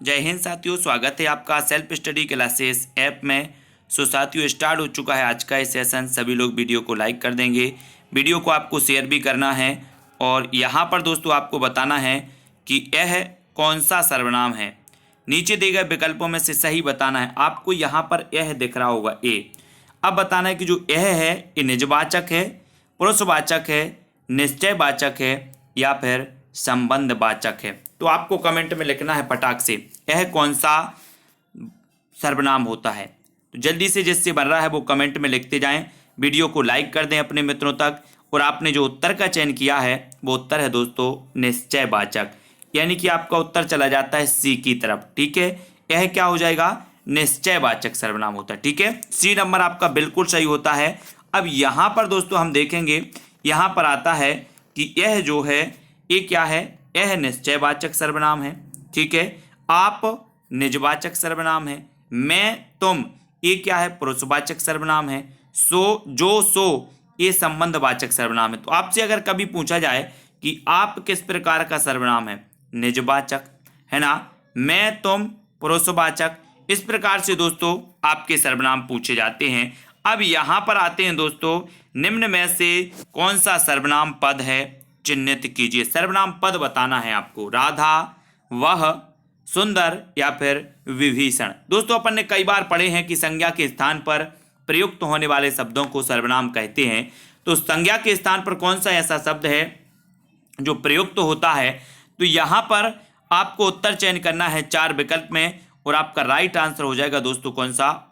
जय हिंद साथियों, स्वागत है आपका सेल्फ स्टडी क्लासेस ऐप में। साथियों, स्टार्ट हो चुका है आज का ये सेशन। सभी लोग वीडियो को लाइक कर देंगे, वीडियो को आपको शेयर भी करना है और यहाँ पर दोस्तों आपको बताना है कि यह कौन सा सर्वनाम है। नीचे दिए गए विकल्पों में से सही बताना है। आपको यहाँ पर यह दिख रहा होगा ए। अब बताना है कि जो यह है ये निजवाचक है, पुरुषवाचक है, निश्चयवाचक है या फिर संबंधवाचक है। तो आपको कमेंट में लिखना है फटाक से यह कौन सा सर्वनाम होता है। तो जल्दी से जिससे बन रहा है वो कमेंट में लिखते जाएं, वीडियो को लाइक कर दें अपने मित्रों तक। और आपने जो उत्तर का चयन किया है वो उत्तर है दोस्तों निश्चयवाचक, यानी कि आपका उत्तर चला जाता है सी की तरफ। ठीक है, यह क्या हो जाएगा, निश्चयवाचक सर्वनाम होता है। ठीक है, सी नंबर आपका बिल्कुल सही होता है। अब यहाँ पर दोस्तों हम देखेंगे, यहाँ पर आता है कि यह जो है ये क्या है, यह निश्चयवाचक सर्वनाम है। ठीक है, आप निजवाचक सर्वनाम है, मैं तुम ये क्या है, पुरुषवाचक सर्वनाम है, सो जो सो ये संबंधवाचक सर्वनाम है। तो आपसे अगर कभी पूछा जाए कि आप किस प्रकार का सर्वनाम है, निजवाचक है ना, मैं तुम पुरुषवाचक, इस प्रकार से दोस्तों आपके सर्वनाम पूछे जाते हैं। अब यहाँ पर आते हैं दोस्तों, निम्न में से कौन सा सर्वनाम पद है, चिन्हित कीजिए। सर्वनाम पद बताना है आपको, राधा, वह, सुंदर या फिर विभीषण। दोस्तों अपन ने कई बार पढ़े हैं कि संज्ञा के स्थान पर प्रयुक्त होने वाले शब्दों को सर्वनाम कहते हैं। तो संज्ञा के स्थान पर कौन सा ऐसा शब्द है जो प्रयुक्त होता है। तो यहाँ पर आपको उत्तर चयन करना है 4 विकल्प में और आपका राइट आंसर हो जाएगा दोस्तों कौन सा,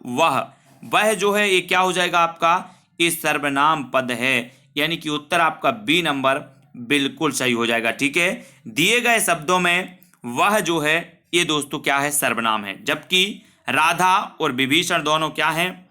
वह जो है ये क्या हो जाएगा आपका, ये सर्वनाम पद है, यानी कि उत्तर आपका बी नंबर बिल्कुल सही हो जाएगा। ठीक है, दिए गए शब्दों में वह जो है ये दोस्तों क्या है, सर्वनाम है, जबकि राधा और विभीषण दोनों क्या हैं,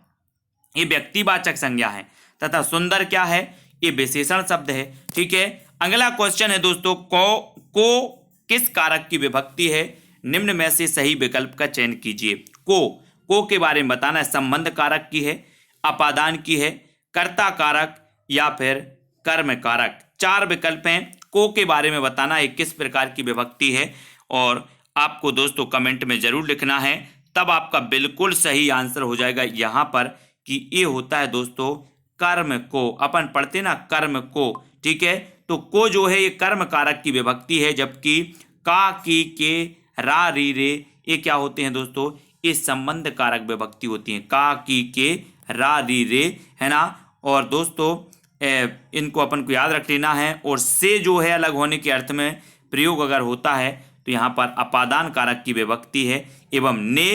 ये व्यक्तिवाचक संज्ञा है, तथा सुंदर क्या है, ये विशेषण शब्द है। ठीक है, अगला क्वेश्चन है दोस्तों, को किस कारक की विभक्ति है, निम्न में से सही विकल्प का चयन कीजिए। को के बारे में बताना है, संबंध कारक की है, अपादान की है, कर्ता कारक या फिर कर्म कारक। 4 विकल्प हैं, को के बारे में बताना है किस प्रकार की विभक्ति है और आपको दोस्तों कमेंट में जरूर लिखना है, तब आपका बिल्कुल सही आंसर हो जाएगा यहाँ पर कि ये होता है दोस्तों कर्म को। अपन पढ़ते ना कर्म को। ठीक है, तो को जो है ये कर्म कारक की विभक्ति है, जबकि का, की, के, रा, री, रे ये क्या होते हैं दोस्तों, ये संबंध कारक विभक्ति होती है। का, की, के, रा, री, रे है ना। और दोस्तों इनको अपन को याद रख लेना है। और से जो है अलग होने के अर्थ में प्रयोग अगर होता है तो यहाँ पर अपादान कारक की विभक्ति है एवं ने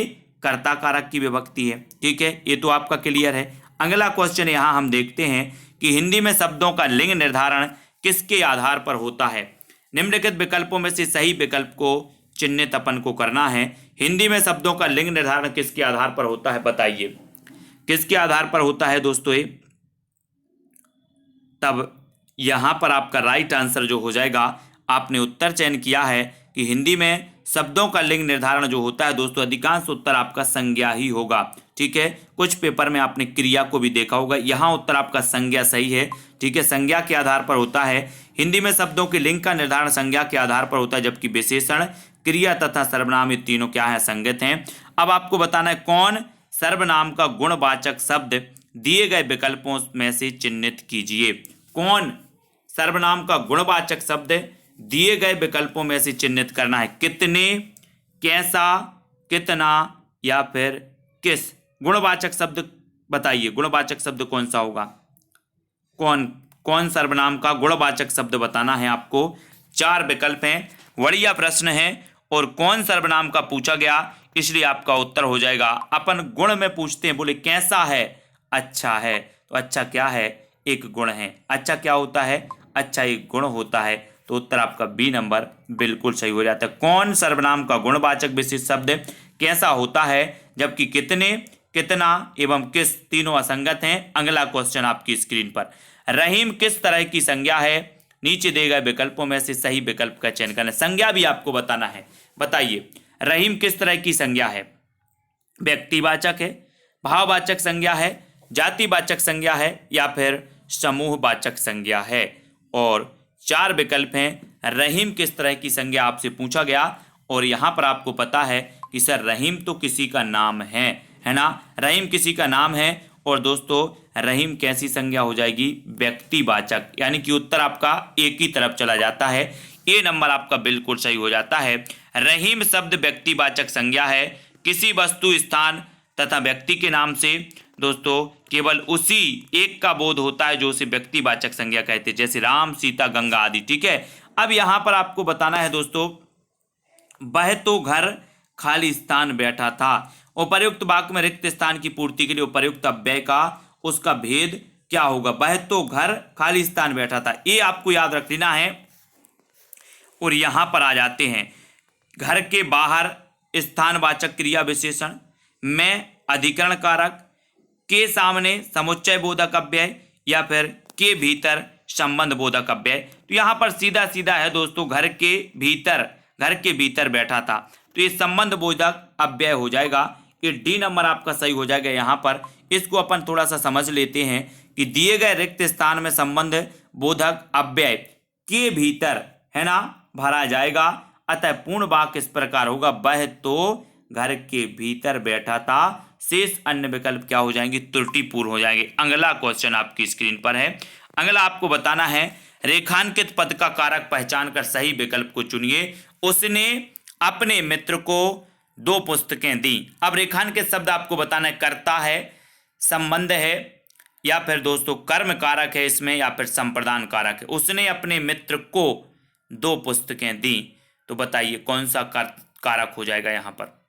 कर्ता कारक की विभक्ति है। ठीक है, ये तो आपका क्लियर है। अगला क्वेश्चन यहाँ हम देखते हैं कि हिंदी में शब्दों का लिंग निर्धारण किसके आधार पर होता है। निम्नलिखित विकल्पों में से सही विकल्प को चिन्हित अपन को करना है। हिंदी में शब्दों का लिंग निर्धारण किसके आधार पर होता है, बताइए किसके आधार पर होता है दोस्तों ये। तब यहाँ पर आपका राइट आंसर जो हो जाएगा, आपने उत्तर चयन किया है कि हिंदी में शब्दों का लिंग निर्धारण जो होता है दोस्तों, अधिकांश उत्तर आपका संज्ञा ही होगा। ठीक है, कुछ पेपर में आपने क्रिया को भी देखा होगा, यहाँ उत्तर आपका संज्ञा सही है। ठीक है, संज्ञा के आधार पर होता है। हिंदी में शब्दों के लिंग का निर्धारण संज्ञा के आधार पर होता है, जबकि विशेषण, क्रिया तथा सर्वनाम ये तीनों क्या है, संगत हैं। अब आपको बताना है कौन सर्वनाम का गुणवाचक शब्द दिए गए विकल्पों में से चिन्हित कीजिए। कौन सर्वनाम का गुणवाचक शब्द दिए गए विकल्पों में से चिन्हित करना है। कितने, कैसा, कितना या फिर किस। गुणवाचक शब्द बताइए, गुणवाचक शब्द कौन सा होगा, कौन सर्वनाम का गुणवाचक शब्द बताना है आपको। 4 विकल्प हैं, बढ़िया प्रश्न है और कौन सर्वनाम का पूछा गया, इसलिए आपका उत्तर हो जाएगा। अपन गुण में पूछते हैं, बोले कैसा है, अच्छा है, तो अच्छा क्या है, एक गुण है। अच्छा क्या होता है, अच्छा एक गुण होता है, तो उत्तर आपका बी नंबर बिल्कुल सही हो जाता है। कौन सर्वनाम का गुणवाचक विशेष शब्द कैसा होता है, जबकि कितने, कितना एवं किस तीनों असंगत हैं। अगला क्वेश्चन आपकी स्क्रीन पर, रहीम किस तरह की संज्ञा है, नीचे दिए गए विकल्पों में से सही विकल्प का चयन करना है। संज्ञा भी आपको बताना है, बताइए रहीम किस तरह की संज्ञा है, व्यक्तिवाचक है, भाववाचक संज्ञा है, जातिवाचक संज्ञा है या फिर समूहवाचक संज्ञा है। और 4 विकल्प हैं, रहीम किस तरह की संज्ञा आपसे पूछा गया और यहाँ पर आपको पता है कि सर रहीम तो किसी का नाम है ना, रहीम किसी का नाम है। और दोस्तों रहीम कैसी संज्ञा हो जाएगी, व्यक्तिवाचक, यानी कि उत्तर आपका एक ही तरफ चला जाता है। ए नंबर आपका बिल्कुल सही हो जाता है। रहीम शब्द व्यक्तिवाचक संज्ञा है, किसी वस्तु, स्थान तथा व्यक्ति के नाम से दोस्तों केवल उसी एक का बोध होता है जो उसे व्यक्तिवाचक संज्ञा कहते हैं, जैसे राम, सीता, गंगा आदि। ठीक है, अब यहाँ पर आपको बताना है दोस्तों, वह तो घर खाली स्थान बैठा था। उपर्युक्त वाक्य में रिक्त स्थान की पूर्ति के लिए उपर्युक्त अव्यय का उसका भेद क्या होगा। वह तो घर खाली स्थान बैठा था, ये आपको याद रख लेना है। और यहां पर आ जाते हैं, घर के बाहर स्थानवाचक क्रिया विशेषण में अधिकरण कारक, के सामने समुच्चय बोधक अव्यय, या फिर के भीतर संबंध बोधक अव्यय। तो यहां पर सीधा सीधा है दोस्तों, घर के भीतर बैठा था, तो ये संबंध बोधक अव्यय हो जाएगा। ये डी नंबर आपका सही हो जाएगा। यहाँ पर इसको अपन थोड़ा सा समझ लेते हैं कि दिए गए रिक्त स्थान में संबंध बोधक अव्यय के भीतर है ना भरा जाएगा। अतः पूर्ण वाक्य इस प्रकार होगा, वह तो घर के भीतर बैठा था। शेष अन्य विकल्प क्या हो जाएंगे, त्रुटिपूर्ण हो जाएंगे। अगला क्वेश्चन आपकी स्क्रीन पर है। अगला आपको बताना है, रेखांकित पद का कारक पहचान कर सही विकल्प को चुनिए। उसने अपने मित्र को 2 पुस्तकें दी। अब रेखांकित शब्द आपको बताना है, कर्ता है, संबंध है, या फिर दोस्तों कर्म कारक है इसमें, या फिर संप्रदान कारक है। उसने अपने मित्र को 2 पुस्तकें दी, तो बताइए कौन सा कारक हो जाएगा। यहां पर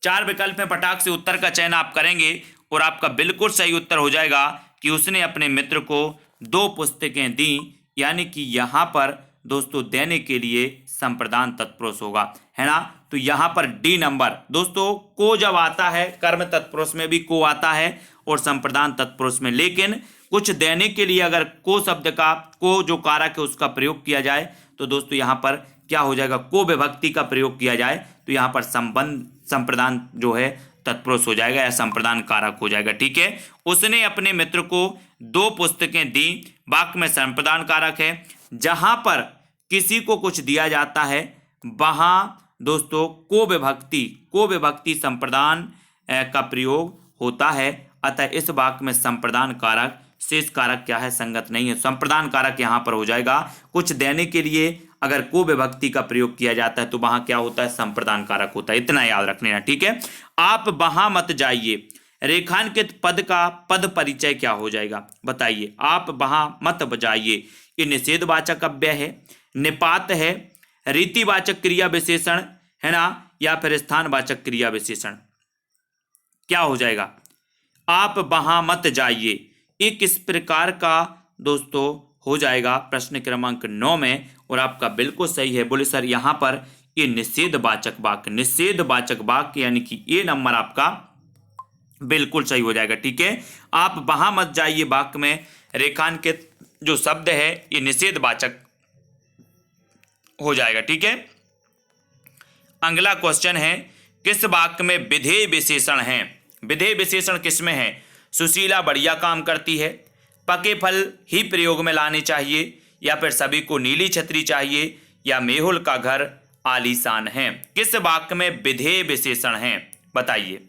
4 विकल्प में फटाक से उत्तर का चयन आप करेंगे और आपका बिल्कुल सही उत्तर हो जाएगा कि उसने अपने मित्र को 2 पुस्तकें दी, यानी कि यहां पर दोस्तों देने के लिए संप्रदान तत्पुरुष होगा, है ना। तो यहां पर डी नंबर दोस्तों, को जब आता है कर्म तत्पुरुष में भी को आता है और संप्रदान तत्पुरुष में, लेकिन कुछ देने के लिए अगर को शब्द का, को जो कारक है उसका प्रयोग किया जाए तो दोस्तों यहां पर क्या हो जाएगा, को विभक्ति का प्रयोग किया जाए तो यहां पर संप्रदान जो है तत्पुरुष हो जाएगा या संप्रदान कारक हो जाएगा। ठीक है, उसने अपने मित्र को 2 पुस्तकें दी, वाक्य में संप्रदान कारक है। जहां पर किसी को कुछ दिया जाता है वहां दोस्तों को विभक्ति संप्रदान का प्रयोग होता है। अतः इस वाक्य में संप्रदान कारक, शेष कारक क्या है, संगत नहीं है। संप्रदान कारक यहां पर हो जाएगा। कुछ देने के लिए अगर को विभक्ति का प्रयोग किया जाता है तो वहां क्या होता है, संप्रदान कारक होता है। इतना याद रख लेना। ठीक है, आप वहां मत जाइए, रेखांकित पद का पद परिचय क्या हो जाएगा, बताइए। आप वहां मत जाइए, ये निषेधवाचक अव्यय है, निपात है, रीतिवाचक क्रिया विशेषण है ना, या फिर स्थानवाचक क्रिया विशेषण, क्या हो जाएगा। आप वहां मत जाइए, ये किस प्रकार का दोस्तों हो जाएगा, प्रश्न क्रमांक 9 में। और आपका बिल्कुल सही है। बोले सर यहाँ पर ये निषेधवाचक वाक्य, यानी कि ये नंबर आपका बिल्कुल सही हो जाएगा। ठीक है, आप वहां मत जाइए वाक्य में रेखांकित जो शब्द है ये निषेधवाचक हो जाएगा। ठीक है, अगला क्वेश्चन है, किस वाक्य में विधेय विशेषण है। विधेय विशेषण किसमें है, सुशीला बढ़िया काम करती है, पके फल ही प्रयोग में लाने चाहिए, या फिर सभी को नीली छतरी चाहिए, या मेहुल का घर आलीशान है। किस वाक्य में विधेय विशेषण है, बताइए।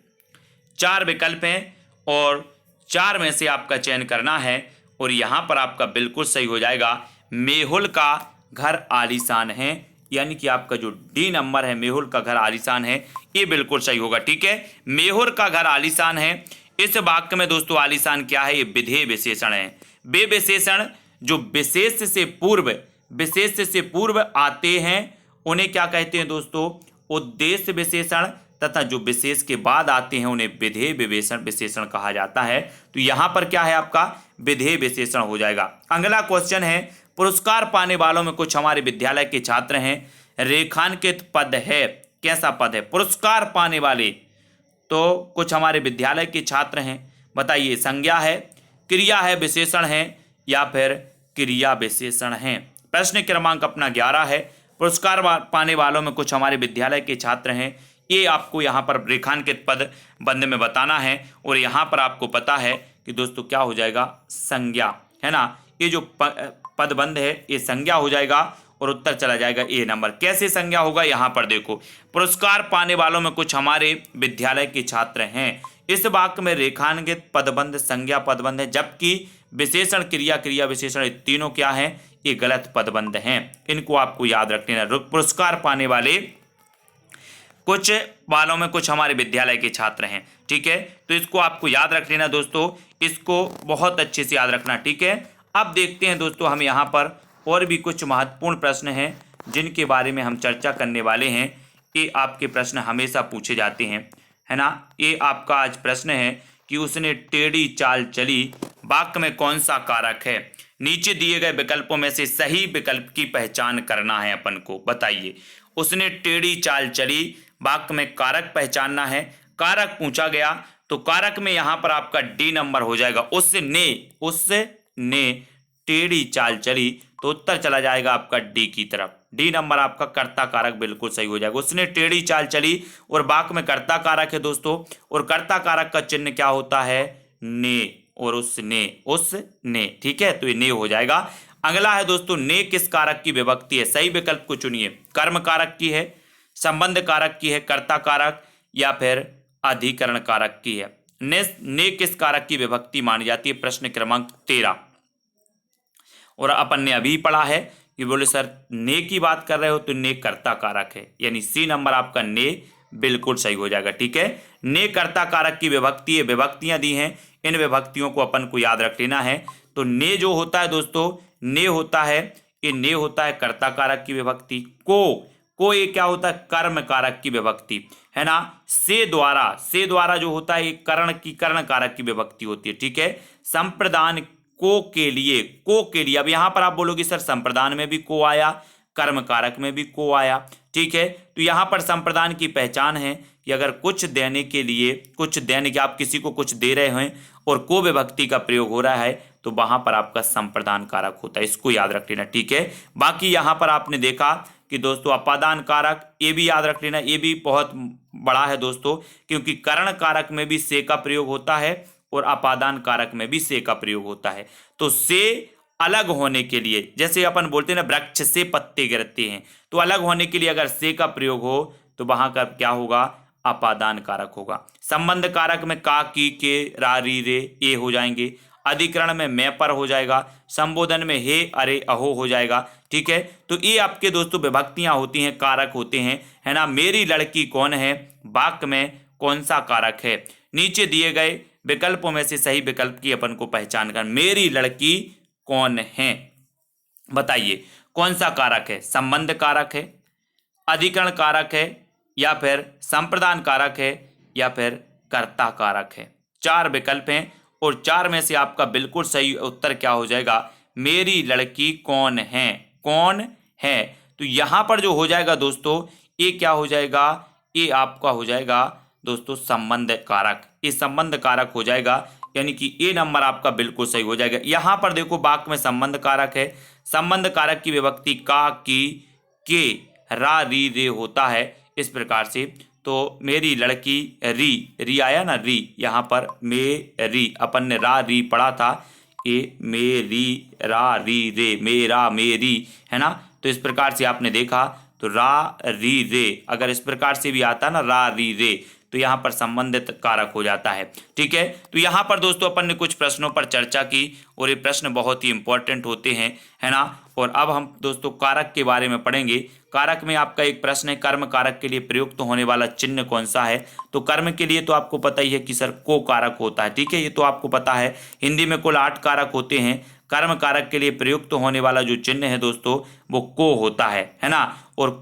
4 विकल्प हैं और 4 में से आपका चयन करना है और यहां पर आपका बिल्कुल सही हो जाएगा, मेहुल का घर आलीशान है, यानी कि आपका जो डी नंबर है, मेहुल का घर आलीशान है, ये बिल्कुल सही होगा। ठीक है, मेहुल का घर आलीशान है। इस वाक्य में दोस्तों आलीशान क्या है, ये विधेय विशेषण है। वे विशेषण जो विशेष से पूर्व आते हैं उन्हें क्या कहते हैं दोस्तों, उद्देश्य विशेषण, तथा जो विशेष के बाद आते हैं उन्हें विधेय विशेषण कहा जाता है। तो यहां पर क्या है, आपका विधेय विशेषण हो जाएगा। अगला क्वेश्चन है, पुरस्कार पाने वालों में कुछ हमारे विद्यालय के छात्र हैं, रेखांकित पद है, कैसा पद है, पुरस्कार पाने वाले, तो कुछ हमारे विद्यालय के छात्र हैं, बताइए संज्ञा है, क्रिया है, विशेषण है, या फिर क्रिया विशेषण है। प्रश्न क्रमांक अपना 11 है, पुरस्कार पाने वालों में कुछ हमारे विद्यालय के छात्र हैं, ये आपको यहाँ पर रेखांकित पद बंद में बताना है। और यहाँ पर आपको पता है कि दोस्तों क्या हो जाएगा, संज्ञा, है ना। ये जो पद बंद है ये संज्ञा हो जाएगा और उत्तर चला जाएगा ए नंबर। कैसे संज्ञा होगा यहाँ पर देखो, पुरस्कार पाने वालों में कुछ हमारे विद्यालय के छात्र हैं। इस वाक्य में रेखांकित पदबंध संज्ञा पदबंध है, जबकि विशेषण क्रिया क्रिया विशेषण तीनों क्या है, ये गलत पदबंध हैं। इनको आपको याद रख लेना। पुरस्कार पाने वाले कुछ वालों में कुछ हमारे विद्यालय के छात्र हैं, ठीक है, तो इसको आपको याद रख लेना दोस्तों, इसको बहुत अच्छे से याद रखना, ठीक है। अब देखते हैं दोस्तों हम यहाँ पर और भी कुछ महत्वपूर्ण प्रश्न हैं जिनके बारे में हम चर्चा करने वाले हैं। ये आपके प्रश्न हमेशा पूछे जाते हैं, है ना। ये आपका आज प्रश्न है कि उसने टेढ़ी चाल चली, वाक्य में कौन सा कारक है। नीचे दिए गए विकल्पों में से सही विकल्प की पहचान करना है अपन को। बताइए, उसने टेढ़ी चाल चली, वाक्य में कारक पहचानना है। कारक पूछा गया तो कारक में यहां पर आपका डी नंबर हो जाएगा। उसने टेढ़ी चाल चली, तो उत्तर चला जाएगा आपका डी की तरफ। डी नंबर आपका कर्ता कारक बिल्कुल सही हो जाएगा। उसने टेढ़ी चाल चली और वाक्य में कर्ता कारक है दोस्तों, और कर्ता कारक का चिन्ह क्या होता है, ने, और उसने, ठीक है, तो ये ने हो जाएगा। अगला है दोस्तों, ने किस कारक की विभक्ति है। सही विकल्प को चुनिए। कर्म कारक की है, संबंध कारक की है, कर्ता कारक, या फिर अधिकरण कारक की है। ने किस कारक की विभक्ति मानी जाती है, प्रश्न क्रमांक 13। और अपन ने अभी पढ़ा है कि बोले सर ने की बात कर रहे हो तो ने कर्ता कारक है, यानी सी नंबर आपका ने बिल्कुल सही हो जाएगा, ठीक है। ने कर्ता कारक की विभक्ति है, विभक्तियां दी हैं, इन विभक्तियों को अपन को याद रख लेना है। तो ने जो होता है दोस्तों, ने होता है, ये ने होता है कर्ता कारक की विभक्ति। को ये क्या होता है, कर्म कारक की विभक्ति, है ना। से द्वारा जो होता है ये कर्ण कारक की विभक्ति होती है, ठीक है। संप्रदान को के लिए, अब यहां पर आप बोलोगे सर संप्रदान में भी को आया, कर्म कारक में भी को आया, ठीक है। तो यहां पर संप्रदान की पहचान है कि अगर कुछ देने के आप किसी को कुछ दे रहे हैं और को विभक्ति का प्रयोग हो रहा है तो वहां पर आपका संप्रदान कारक होता है, इसको याद रख लेना, ठीक है। बाकी यहां पर आपने देखा कि दोस्तों अपादान कारक, ये भी याद रख लेना, ये भी बहुत बड़ा है दोस्तों, क्योंकि कर्ण कारक में भी से का प्रयोग होता है और अपादान कारक में भी से का प्रयोग होता है। तो से अलग होने के लिए, जैसे अपन बोलते हैं ना वृक्ष से पत्ते गिरते हैं, तो अलग होने के लिए अगर से का प्रयोग हो तो वहां का क्या होगा, अपादान कारक होगा। संबंध कारक में का, की, के, रा, री, रे, ये हो जाएंगे। अधिकरण में मैं पर हो जाएगा। संबोधन में हे, अरे, अहो हो जाएगा, ठीक है। तो ये आपके दोस्तों विभक्तियां होती हैं, कारक होते हैं, है ना। मेरी लड़की कौन है, वाक्य में कौन सा कारक है। नीचे दिए गए विकल्पों में से सही विकल्प की अपन को पहचान कर। मेरी लड़की कौन है, बताइए कौन सा कारक है, संबंध कारक है, अधिकरण कारक है, या फिर संप्रदान कारक है, या फिर कर्ता कारक है। 4 विकल्प हैं और 4 में से आपका बिल्कुल सही उत्तर क्या हो जाएगा, मेरी लड़की कौन है। तो यहां पर जो हो जाएगा दोस्तों, ये क्या हो जाएगा, ये आपका हो जाएगा दोस्तों संबंध कारक, ये संबंध कारक हो जाएगा, यानी कि ए नंबर आपका बिल्कुल सही हो जाएगा। यहां पर देखो वाक्य में संबंध कारक है, संबंध कारक की विभक्ति का, की, के, रा, री, रे होता है इस प्रकार से। तो मेरी लड़की, री आया ना, री, यहाँ पर मेरी, अपन ने रा री पढ़ा था, ये मेरी, रा, री, रे, मेरा, मेरी, है ना। तो इस प्रकार से आपने देखा, तो रा, री, रे, अगर इस प्रकार से भी आता ना रा, री, रे, तो यहाँ पर संबंधित कारक हो जाता है, ठीक है। तो यहाँ पर दोस्तों अपन ने कुछ प्रश्नों पर चर्चा की और ये प्रश्न बहुत ही इंपॉर्टेंट होते हैं, है ना। और अब हम दोस्तों कारक के बारे में पढ़ेंगे। कारक में आपका एक प्रश्न है, कर्म कारक के लिए प्रयुक्त होने वाला चिन्ह कौन सा है। तो कर्म के लिए तो आपको पता ही है कि सर को कारक होता है, ठीक है, ये तो आपको पता है। हिंदी में कुल 8 कारक होते हैं। कर्म कारक के लिए प्रयुक्त होने वाला जो चिन्ह है दोस्तों वो को होता है ना। और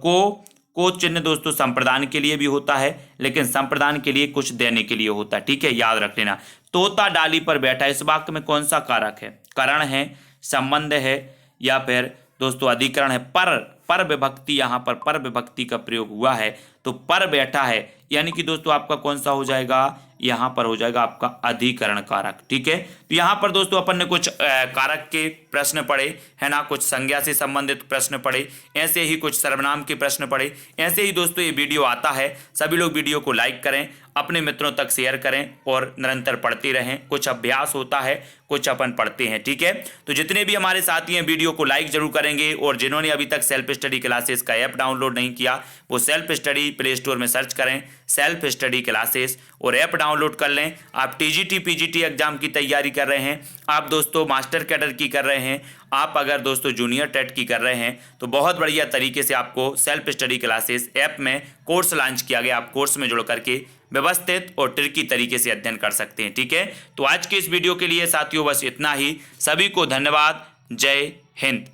को चिन्ह दोस्तों संप्रदान के लिए भी होता है, लेकिन संप्रदान के लिए कुछ देने के लिए होता है, ठीक है, याद रख लेना। तोता डाली पर बैठा, इस वाक्य में कौन सा कारक है, करण है, संबंध है, या फिर दोस्तों अधिकरण है। पर विभक्ति, यहाँ पर पर विभक्ति का प्रयोग हुआ है, तो पर बैठा है, यानी कि दोस्तों आपका कौन सा हो जाएगा, यहाँ पर हो जाएगा आपका अधिकरण कारक। ठीक है, तो यहाँ पर दोस्तों अपन ने कुछ कारक के प्रश्न पढ़े है ना, कुछ संज्ञा से संबंधित प्रश्न पढ़े, ऐसे ही कुछ सर्वनाम के प्रश्न पढ़े। ऐसे ही दोस्तों ये वीडियो आता है, सभी लोग वीडियो को लाइक करें, अपने मित्रों तक शेयर करें और निरंतर पढ़ते रहें। कुछ अभ्यास होता है, कुछ अपन पढ़ते हैं। ठीक है, तो जितने भी हमारे साथी हैं वीडियो को लाइक जरूर करेंगे, और जिन्होंने अभी तक सेल्फ स्टडी क्लासेस का ऐप डाउनलोड नहीं किया वो सेल्फ स्टडी प्ले स्टोर में सर्च करें सेल्फ स्टडी क्लासेस और ऐप डाउनलोड कर लें। आप टीजीटी पीजीटी एग्जाम की तैयारी कर रहे हैं, आप दोस्तों मास्टर कैडर की कर रहे हैं, आप अगर दोस्तों जूनियर टेट की कर रहे हैं, तो बहुत बढ़िया तरीके से आपको सेल्फ स्टडी क्लासेस ऐप में कोर्स लॉन्च किया गया। आप कोर्स में जुड़ करके व्यवस्थित और ट्रिकी तरीके से अध्ययन कर सकते हैं। ठीक है, तो आज के इस वीडियो के लिए साथियों बस इतना ही। सभी को धन्यवाद। जय हिंद।